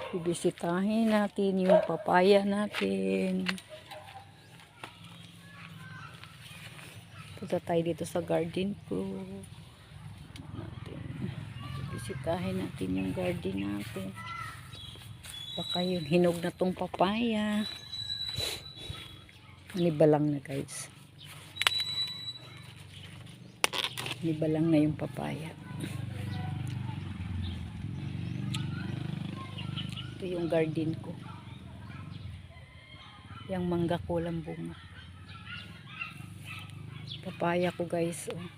Bibisitahin natin yung papaya natin. Punta tayo dito sa garden ko. Bibisitahin natin yung garden natin. Baka yung hinog na tong papaya. Nibalang na guys. Nibalang na yung papaya. Ito yung garden ko. Yung mangga ko lang bunga. Papaya ko guys. Oh.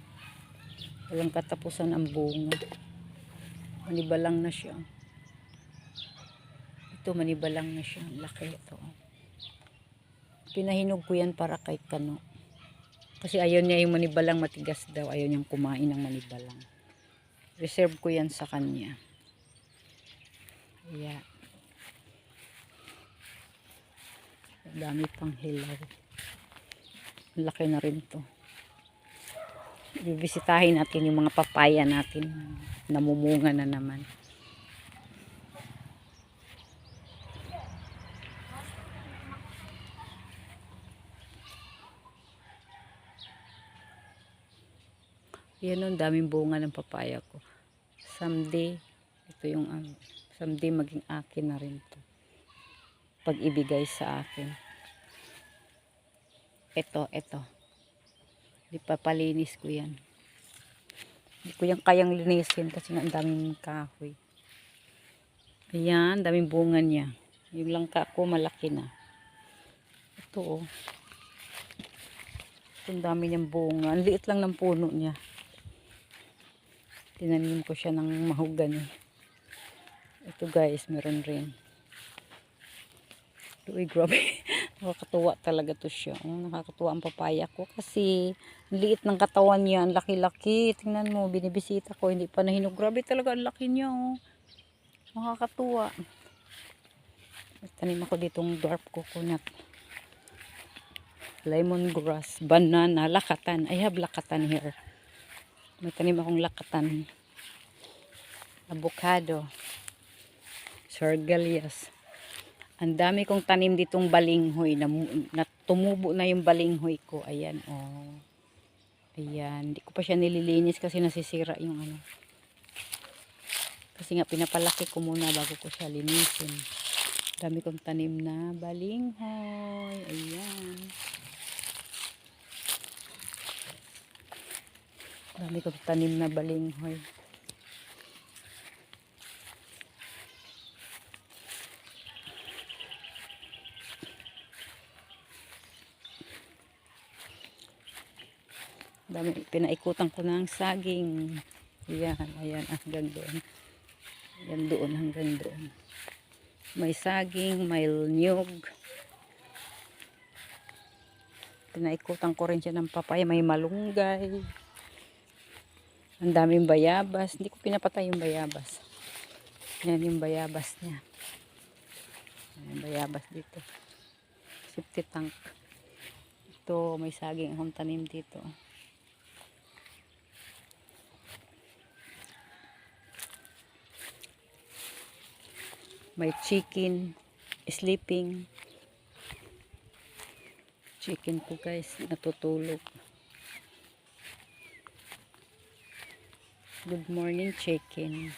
Walang katapusan ang bunga. Manibalang na siya. Ito manibalang na siya. Laki ito. Pinahinog ko yan para kay Kano. Kasi ayaw niya yung manibalang matigas daw. Ayaw niyang kumain ng manibalang. Reserve ko yan sa kanya. Yeah. Dami pang hilaw. Laki na rin to. Bibisitahin natin yung mga papaya natin. Namumunga na naman. Yan o, daming bunga ng papaya ko. Someday, ito yung someday maging akin na rin to. Pag ibigay sa akin. Ito. Di papalinis ko yan. Hindi ko yan kayang linisin kasi nga ang daming kahoy. Ayan, daming bunga niya. Yung langka ko malaki na. Ito oh. Ang dami niyang bunga. Ang liit lang ng puno niya. Tinanim ko siya ng mahogany. Ito guys, meron rin. Uy, grabe. Nakakatuwa talaga to siya. Nakakatuwa ang papaya ko kasi liit ng katawan niya. Ang laki-laki. Tingnan mo, binibisita ko. Hindi pa nahinog. Grabe talaga ang laki niya. Oh. Nakakatuwa. Tanim ako ditong dwarf coconut. Lemongrass, banana, lakatan. I have lakatan here. May tanim akong lakatan. Avocado. Sargalias. Ang dami kong tanim ditong balinghoy na tumubo na yung balinghoy ko. Ayan, oh. Ayan, hindi ko pa siya nililinis kasi nasisira yung ano. Kasi nga pinapalaki ko muna bago ko siya linisin. Dami kong tanim na balinghoy. Ayan. Dami kong tanim na balinghoy. Dami, pinaikutan ko ng saging. Ayan, hanggang doon. Ayan doon, hanggang doon. May saging, may niyog. Pinaikutan ko rin siya ng papaya. May malunggay. Ang daming bayabas. Hindi ko pinapatay yung bayabas. Ayan yung bayabas niya. Ayan, bayabas dito. Septic tank. Ito, may saging akong tanim dito. May chicken sleeping. Chicken ko guys, natutulog. Good morning chicken.